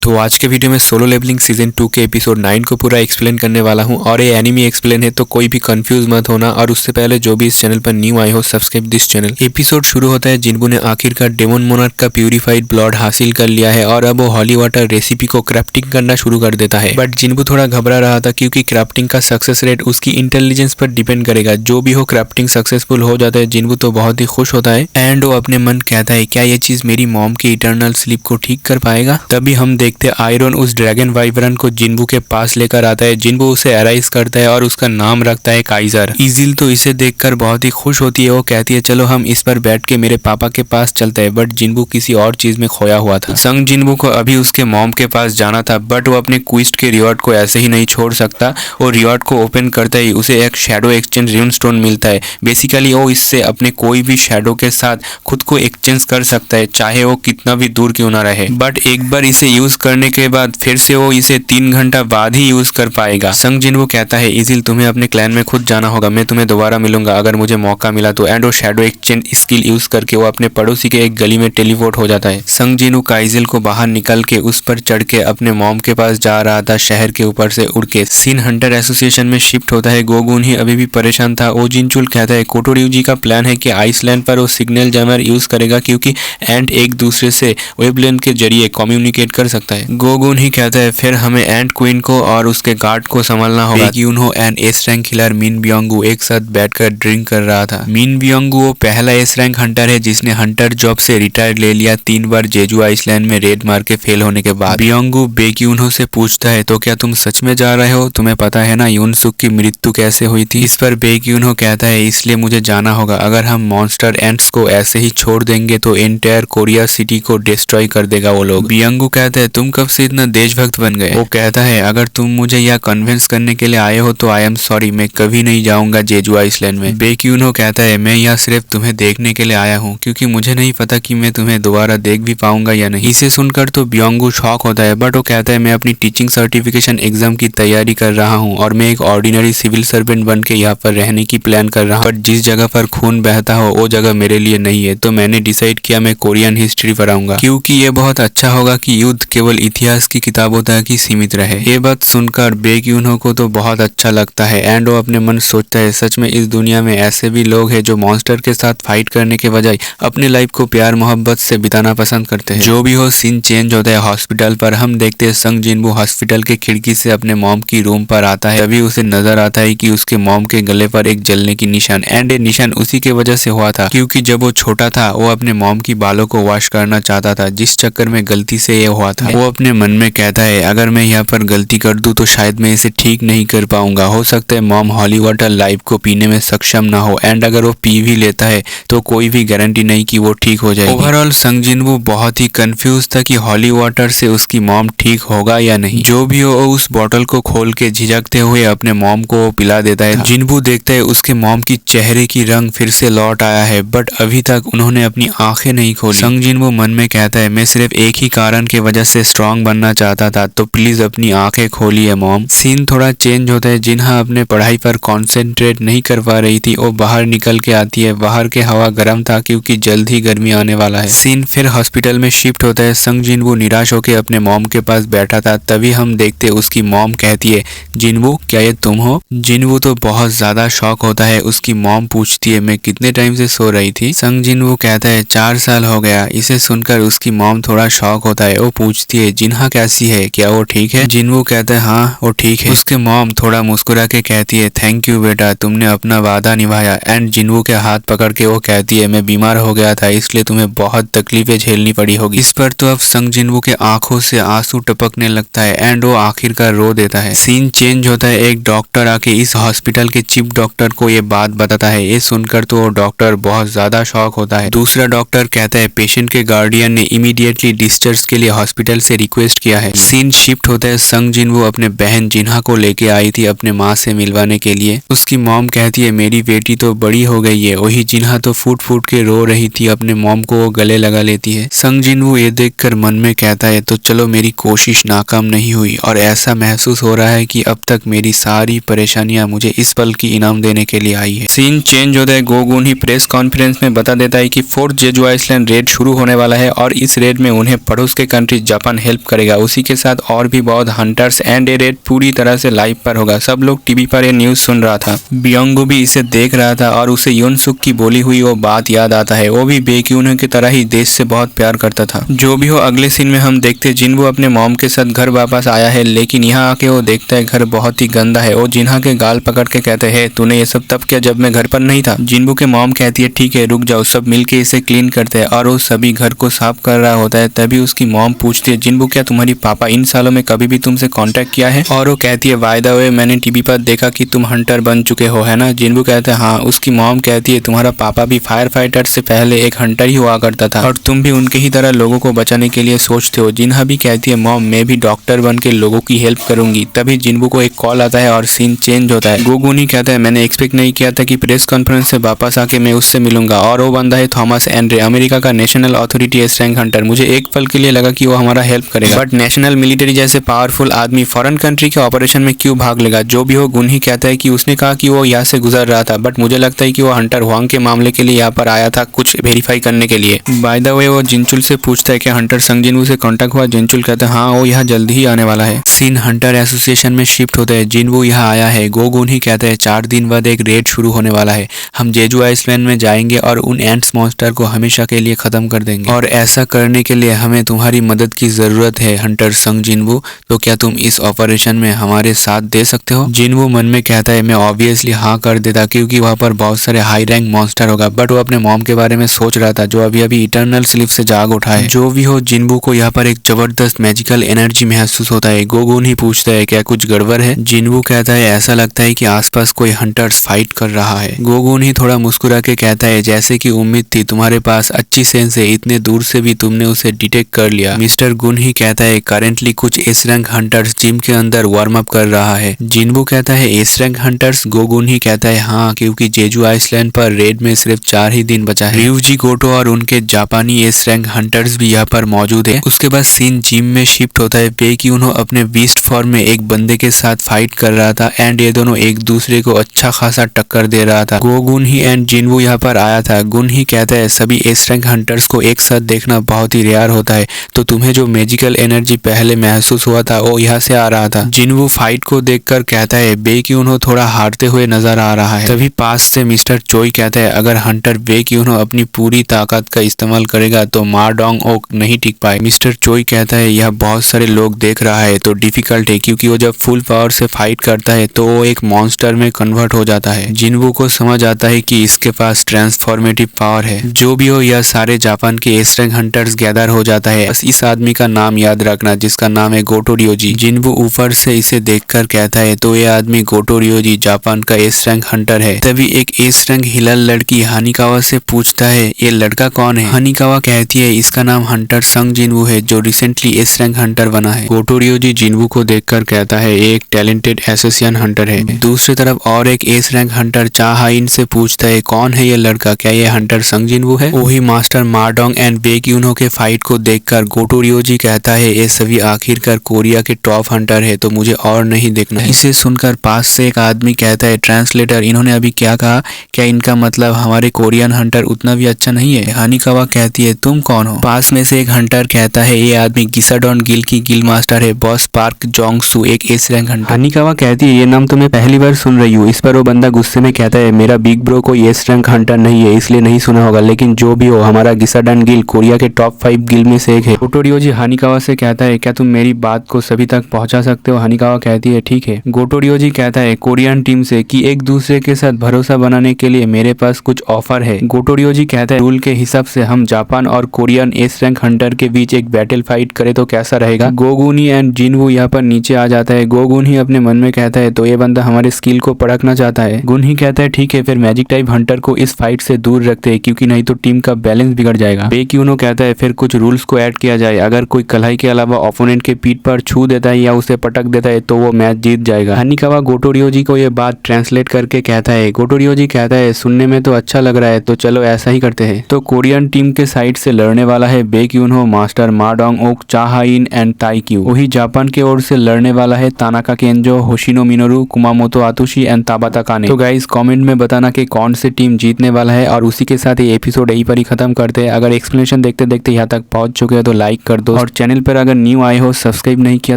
तो आज के वीडियो में सोलो लेवलिंग सीजन 2 के एपिसोड 9 को पूरा एक्सप्लेन करने वाला हूं और ये एनिमी एक्सप्लेन है तो कोई भी कंफ्यूज मत होना। और उससे पहले जो भी इस चैनल पर न्यू आए हो सब्सक्राइब दिस चैनल। एपिसोड शुरू होता है जिन्बू ने आखिरकार डेमन मोनार्क का प्यूरिफाइड ब्लड हासिल कर लिया है और अब वो हॉली वाटर रेसिपी को क्राफ्टिंग करना शुरू कर देता है। बट जिन्बू थोड़ा घबरा रहा था क्योंकि क्राफ्टिंग का सक्सेस रेट उसकी इंटेलिजेंस पर डिपेंड करेगा। जो भी हो क्राफ्टिंग सक्सेसफुल हो जाता है जिन्बू तो बहुत ही खुश होता है एंड वो अपने मन कहता है क्या ये चीज मेरी मॉम के इटर्नल स्लीप को ठीक कर पाएगा। तभी हम देखते आयरन उस ड्रैगन वाइब्रन को जिन्बू के पास लेकर आता है। जिन्बू उसे अराइज करता है और उसका नाम रखता है काइजर। इजिल तो इसे देखकर बहुत ही खुश होती है। वो कहती है चलो हम इस पर बैठ के मेरे पापा के पास चलते हैं। बट जिन्बू किसी और चीज में खोया हुआ था। संग जिन्बू को अभी उसके मॉम के पास जाना था बट वो अपने क्विस्ट के रिवॉर्ड को ऐसे ही नहीं छोड़ सकता। वो रिवॉर्ड को ओपन करते ही उसे एक शैडो एक्सचेंज रून स्टोन मिलता है। बेसिकली वो इससे अपने कोई भी शैडो के साथ खुद को एक्सचेंज कर सकता है चाहे वो कितना भी दूर क्यों ना रहे। बट एक बार इसे यूज करने के बाद फिर से वो इसे 3 घंटा बाद ही यूज कर पाएगा। संग जिन्बू कहता है इजिल तुम्हें अपने क्लैन में खुद जाना होगा, मैं तुम्हें दोबारा मिलूंगा अगर मुझे मौका मिला तो। एंड वो शैडो एक्सचेंज स्किल यूज करके वो अपने पड़ोसी के एक गली में टेलीपोर्ट हो जाता है। संग जिन्बू काइजिल को बाहर निकल के उस पर चढ़ के अपने मॉम के पास जा रहा था शहर के ऊपर से उड़ के। सीन हंटर एसोसिएशन में शिफ्ट होता है। गोगुन ही अभी भी परेशान था। ओ जिनचुल कहता है कोटोरियूजी का प्लान है कि आइसलैंड पर वो सिग्नल जैमर यूज करेगा क्योंकि एंट एक दूसरे से वेबलेन के जरिए कम्युनिकेट कर सकता है। गोगुन ही कहता है फिर हमें एंट क्वीन को और उसके गार्ड को संभालना होगा। बेक्यूनहो एंड एस रैंक किलर मिन बियोंगू एक साथ बैठकर ड्रिंक कर रहा था। मिन बियोंगू वो पहला एस रैंक हंटर है जिसने हंटर जॉब से रिटायर ले लिया 3 बार जेजू आइसलैंड में रेड मार के फेल होने के बाद। बियोंगू बेक्यूनहो से पूछता है तो क्या तुम सच में जा रहे हो, तुम्हें पता है ना यूनसुक की मृत्यु कैसे हुई थी। इस पर बेक्यूनहो कहता है इसलिए मुझे जाना होगा, अगर हम मॉन्स्टर एंट्स को ऐसे ही छोड़ देंगे तो एंटायर कोरिया सिटी को डिस्ट्रॉय कर देगा वो लोग। बियोंगू कहता है तुम कब से इतना देशभक्त बन गए। वो कहता है अगर तुम मुझे यह कन्विंस करने के लिए आए हो तो आई एम सॉरी, मैं कभी नहीं जाऊंगा जेजू आइसलैंड में। बेक्यूनहो कहता है मैं यहाँ सिर्फ तुम्हें देखने के लिए आया हूँ क्योंकि मुझे नहीं पता कि मैं तुम्हें दोबारा देख भी पाऊंगा या नहीं। इसे सुनकर तो बियोंगू शॉक होता है बट वो कहता है मैं अपनी टीचिंग सर्टिफिकेशन एग्जाम की तैयारी कर रहा हूँ और मैं एक ऑर्डिनरी सिविल सर्वेंट बन के यहाँ पर रहने की प्लान कर रहा हूँ। बट जिस जगह पर खून बहता हो वो जगह मेरे लिए नहीं है तो मैंने डिसाइड किया मैं कोरियन हिस्ट्री पढ़ाऊंगा क्योंकि ये बहुत अच्छा होगा कि युद्ध केवल इतिहास की किताबों तक ही सीमित रहे। ये बात सुनकर बेक्यूनहो को तो बहुत अच्छा लगता है एंड वो अपने मन सोचता है सच में इस दुनिया में ऐसे भी लोग हैं जो मॉन्स्टर के साथ फाइट करने के बजाय अपने लाइफ को प्यार मोहब्बत से बिताना पसंद करते हैं। जो भी हो सीन चेंज होता है हॉस्पिटल पर। हम देखते हैं संग जिन्बू हॉस्पिटल के खिड़की से अपने मॉम की रूम पर आता है। तभी उसे नजर आता है कि उसके मॉम के गले पर एक जलने की निशान एंड ये निशान उसी के वजह से हुआ था क्योंकि जब वो छोटा था वो अपने मॉम की बालों को वॉश करना चाहता था जिस चक्कर में गलती से ये हुआ था। वो अपने मन में कहता है अगर मैं यहाँ पर गलती कर दूं तो शायद मैं इसे ठीक नहीं कर पाऊंगा। हो सकता है मॉम हॉली वाटर लाइफ को पीने में सक्षम ना हो एंड अगर वो पी भी लेता है तो कोई भी गारंटी नहीं कि वो ठीक हो जाएगी। ओवरऑल संग जिन्बू बहुत ही कंफ्यूज था कि हॉली वाटर से उसकी मॉम ठीक होगा या नहीं। जो भी हो उस बोतल को खोल के झिझकते हुए अपने मॉम को पिला देता है। जिन्बू देखता है उसके मॉम की चेहरे की रंग फिर से लौट आया है बट अभी तक उन्होंने अपनी आंखें नहीं खोली। संग जिन्बू मन में कहता है मैं सिर्फ एक ही कारण की वजह से स्ट्रांग बनना चाहता था तो प्लीज अपनी आंखें खोलिए मॉम। सीन थोड़ा चेंज होता है। जिन्हा अपने पढ़ाई पर कंसंट्रेट नहीं कर पा रही थी वो बाहर निकल के आती है। बाहर के हवा गर्म था क्योंकि जल्द ही गर्मी आने वाला है। सीन फिर हॉस्पिटल में शिफ्ट होता है। संग जिन्बू निराश होकर अपने मॉम के पास बैठा था। तभी हम देखते उसकी मॉम कहती है जिन्बू क्या ये तुम हो। जिन्बू तो बहुत ज्यादा शॉक होता है। उसकी मॉम पूछती है मैं कितने टाइम से सो रही थी। संग जिन्बू कहता है 4 साल हो गया। इसे सुनकर उसकी मॉम थोड़ा शॉक होता है। वो पूछती है जिन्हा कैसी है, क्या वो ठीक है। जिन्बू कहता है हाँ वो ठीक है। उसके मॉम थोड़ा मुस्कुरा के कहती है थैंक यू बेटा, तुमने अपना वादा निभाया। एंड जिन्बू के हाथ पकड़ के वो कहती है मैं बीमार हो गया था इसलिए तुम्हें बहुत तकलीफें झेलनी पड़ी होगी। इस पर तो अब संग जिन्बू के आंखों से आंसू टपकने लगता है एंड वो आखिरकार रो देता है। सीन चेंज होता है। एक डॉक्टर आके इस हॉस्पिटल के चीफ डॉक्टर को ये बात बताता है। ये सुनकर तो वो डॉक्टर बहुत ज्यादा शॉक होता है। दूसरा डॉक्टर कहता है पेशेंट के गार्डियन ने इमीडिएटली डिस्चार्ज के लिए हॉस्पिटल से रिक्वेस्ट किया है। सीन शिफ्ट होता है। संग जिन्बू अपने बहन जिन्हा को लेके आई थी अपने माँ से मिलवाने के लिए। उसकी मॉम कहती है मेरी बेटी तो बड़ी हो गई है। वही जिन्हा तो फूट फूट के रो रही थी। अपने मॉम को वो गले लगा लेती है। संग जिन्बू ये देखकर मन में कहता है तो चलो मेरी कोशिश नाकाम नहीं हुई और ऐसा महसूस हो रहा है कि अब तक मेरी सारी परेशानियां मुझे इस पल की इनाम देने के लिए आई है। सीन चेंज होता है। गोगुन ही प्रेस कॉन्फ्रेंस में बता देता है कि 4th जेजू आइसलैंड रेड शुरू होने वाला है और इस रेड में उन्हें पड़ोस के कंट्री जापान जापान हेल्प करेगा। उसी के साथ और भी बहुत हंटर्स एंड ये रेड पूरी तरह से लाइव पर होगा। सब लोग टीवी पर ये न्यूज सुन रहा था। बियोंगो भी इसे देख रहा था और उसे योनसुक की बोली हुई वो बात याद आता है। वो भी बेक्यूनो की तरह ही देश से बहुत प्यार करता था। जो भी हो, अगले सीन में हम देखते जिन्बू अपने मॉम के साथ घर वापस आया है, लेकिन यहाँ आके वो देखता है घर बहुत ही गंदा है। वो जिन्हा के गाल पकड़ के कहते हैं, तूने ये सब तब किया जब मैं घर पर नहीं था। जिन्बू के मॉम कहती है, ठीक है रुक जाओ, सब मिलके इसे क्लीन करते हैं। और वो सभी घर को साफ कर रहा होता है। तभी उसकी मॉम पूछती है, जिन्बू क्या तुम्हारी पापा इन सालों में कभी भी तुमसे कांटेक्ट किया है? और वो कहती है, बाय द वे मैंने टीवी पर देखा कि तुम हंटर बन चुके हो, है ना? जिन्बू कहता है हाँ। उसकी मॉम कहती है, तुम्हारा पापा भी फायर फाइटर से पहले एक हंटर ही हुआ करता था और तुम भी उनके ही तरह लोगों को बचाने के लिए सोचते हो। जिन्हा भी कहती है, मॉम मैं भी डॉक्टर बन के लोगों की हेल्प करूंगी। तभी जिन्बू को एक कॉल आता है और सीन चेंज होता है। गोगुनी कहता है, मैंने एक्सपेक्ट नहीं किया था कि प्रेस कॉन्फ्रेंस से वापस आके मैं उससे मिलूंगा। और वो बंदा है थॉमस एंड्रे, अमेरिका का national authority S rank Hunter. मुझे एक पल के लिए लगा कि वो हमारा हेल्प करेगा, बट नेशनल मिलिट्री जैसे पावरफुल आदमी फॉरेन कंट्री के ऑपरेशन में क्यों भाग लेगा? जो भी हो, गुनही कहता है कि उसने कहा कि वो यहाँ से गुजर रहा था, बट मुझे लगता है कि वो हंटर हुआंग के मामले के लिए यहाँ पर आया था, कुछ वेरीफाई करने के लिए। बाय द वे वो जिनचुल से पूछता है कि हंटर संग जिन्बू से कांटेक्ट हुआ? जिनचुल कहता है हाँ, वो यहाँ जल्दी ही आने वाला है। सीन हंटर एसोसिएशन में शिफ्ट होता है। जिन्बू यहाँ आया है। गोगुनही कहता है 4 दिन बाद एक रेड शुरू होने वाला है। हम जेजू आइसलैंड में जाएंगे और उन एंट्स मॉन्स्टर को हमेशा के लिए खत्म कर देंगे, और ऐसा करने के लिए हमें तुम्हारी मदद की जरूरत है हंटर संग जिन्बू। तो क्या तुम इस ऑपरेशन में हमारे साथ दे सकते हो? जिन्बू मन में कहता है, मैं ऑब्वियसली हाँ कर देता, क्योंकि वहाँ पर बहुत सारे हाई रैंक मॉन्स्टर होगा। बट वो अपने मॉम के बारे में सोच रहा था, जो अभी अभी इटर्नल स्लीप से जाग उठा है। जो भी हो, जिन्बू को यहाँ पर एक जबरदस्त मैजिकल एनर्जी महसूस होता है। गोगुन ही पूछता है, क्या कुछ गड़बड़ है? जिन्बू कहता है, ऐसा लगता है कि आसपास कोई हंटर्स फाइट कर रहा है। गोगुन ही थोड़ा मुस्कुरा के कहता है, जैसे कि उम्मीद थी, तुम्हारे पास अच्छी सेंस है, इतने दूर से भी तुमने उसे डिटेक्ट कर लिया। मिस्टर गुन ही कहता है, करेंटली कुछ एस रैंक हंटर्स जिम के अंदर वार्म अप कर रहा है। जिन्बू कहता है, एस रैंक हंटर्स? गोगुन ही कहता है, हाँ, क्योंकि जेजू आइसलैंड पर रेड में सिर्फ 4 ही दिन बचा है। रियूजी गोटो और उनके जापानी एस रैंक हंटर्स भी यहाँ पर मौजूद है। उसके बाद सीन जिम में शिफ्ट होता है। बेक्यूनो अपने बीस्ट फॉर्म में एक बंदे के साथ फाइट कर रहा था एंड ये दोनों एक दूसरे को अच्छा खासा टक्कर दे रहा था। गोगुन ही एंड जिन्बू यहाँ पर आया था। गुन ही कहता है, सभी एस रैंक हंटर्स को एक साथ देखना बहुत ही रेयर होता है, तो तुम्हें जो मैजिकल एनर्जी पहले महसूस हुआ था वो यहाँ से आ रहा था। जिन्बू फाइट को देखकर कहता है, बेक्यूनो थोड़ा हारते हुए नजर आ रहा है। तभी पास से मिस्टर चोई कहता है, अगर हंटर बेक्यूनो अपनी पूरी ताकत का इस्तेमाल करेगा तो मारडोंग ओक नहीं टिक पाए। मिस्टर चोई कहता है, यह बहुत सारे लोग देख रहा है तो डिफिकल्ट है, क्योंकि वो जब फुल पावर से फाइट करता है तो वो एक मॉन्स्टर में कन्वर्ट हो जाता है। जिन्बू को समझ आता है कि इसके पास ट्रांसफॉर्मेटिव पावर है। जो भी हो, यह सारे जापान के एस रैंक हंटर्स गैदर हो जाता है। बस इस आदमी का नाम याद रखना, जिसका नाम है गोटो रियोजी। जिन्बू ऊपर से इसे देखकर कहता है, तो ये आदमी गोटो रियोजी जापान का एस रैंक हंटर है। तभी एक एस रैंक हिलल लड़की हानिकावा से पूछता है, ये लड़का कौन है? हानिकावा कहती है, इसका नाम हंटर संग जिन्बू है, जो रिसेंटली एस रैंक हंटर बना है। गोटो रियोजी जिन्बू को देखकर कहता है, ये एक टैलेंटेड एसोसिएशन हंटर है। दूसरी तरफ और एक एस रैंक हंटर चाहाइन से पूछता है, कौन है ये लड़का? क्या ये हंटर संग जिन्बू है? वही मास्टर मारडोंग एंड बेक्यूनो के फाइट को देखकर गोटो रियोजी कहता है, ये सभी आखिरकार कोरिया के टॉप हंटर है, तो मुझे और नहीं देखना है। इसे सुनकर पास से एक आदमी कहता है, ट्रांसलेटर, इन्होंने अभी क्या कहा? क्या इनका मतलब हमारे कोरियन हंटर उतना भी अच्छा नहीं है? हानिकावा कहती है, तुम कौन हो? पास में से एक हंटर कहता है, ये आदमी गिसाडॉन गिल की गिल मास्टर है, बॉस पार्क जोंगसू, एक एस रैंक हंटर। हानिकावा कहती है, ये नाम तो मैं पहली बार सुन रही हूँ। इस पर वो बंदा गुस्से में कहता है, मेरा बिग ब्रो कोई एस रैंक हंटर नहीं है, इसलिए नहीं सुना होगा, लेकिन जो भी हो, हमारा गिसाडॉन गिल कोरिया के टॉप 5 गिल में से एक है। गोटो रियोजी हानिकावा से कहता है, क्या तुम मेरी बात को सभी तक पहुंचा सकते हो? हानिकावा कहती है, ठीक है। गोटो रियोजी कहता है कोरियन टीम से कि एक दूसरे के साथ भरोसा बनाने के लिए मेरे पास कुछ ऑफर है। गोटो रियोजी कहता है, रूल के हिसाब से हम जापान और कोरियन एस रैंक हंटर के बीच एक बैटल फाइट करे तो कैसा रहेगा? गोगुनी एंड जिन्बू यहाँ पर नीचे आ जाता है। गोगुनी अपने मन में कहता है, तो ये बंदा हमारे स्किल को परखना चाहता है। गुनही कहता है, ठीक है, फिर मैजिक टाइप हंटर को इस फाइट से दूर रखते हैं, क्योंकि नहीं तो टीम का बैलेंस बिगड़ जाएगा। बेक्यूनो कहता है, फिर कुछ रूल्स को ऐड किया जाए, अगर कोई कलाई के अलावा ओपोनेंट के पीठ पर छू देता है या उसे पटक देता है तो वो मैच जीत जाएगा। हानिकावा गोटो रियोजी को ये बात ट्रांसलेट करके कहता है। गोटो रियोजी कहता है, सुनने में तो अच्छा लग रहा है, तो चलो ऐसा ही करते हैं। तो कोरियन टीम के साइड से लड़ने वाला है बेक्यूनो, मास्टर मारडोंग ओक, चाहाइन एंड ताइक्यू। वही जापान के ओर से लड़ने वाला है तानाका केंजो, होशिनो मिनोरू, कुमामोतो आतुशी एंड ताबाता काने। तो गाइस कमेंट में बताना कि कौन सी टीम जीतने वाला है, और उसी के साथ ये एपिसोड यहीं पर ही खत्म करते हैं। अगर एक्सप्लेनेशन देखते देखते यहाँ तक पहुंच चुके हैं तो लाइक कर दो, और चैनल पर अगर न्यू आए हो, सब्सक्राइब नहीं किया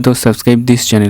तो सब्सक्राइब दिस चैनल।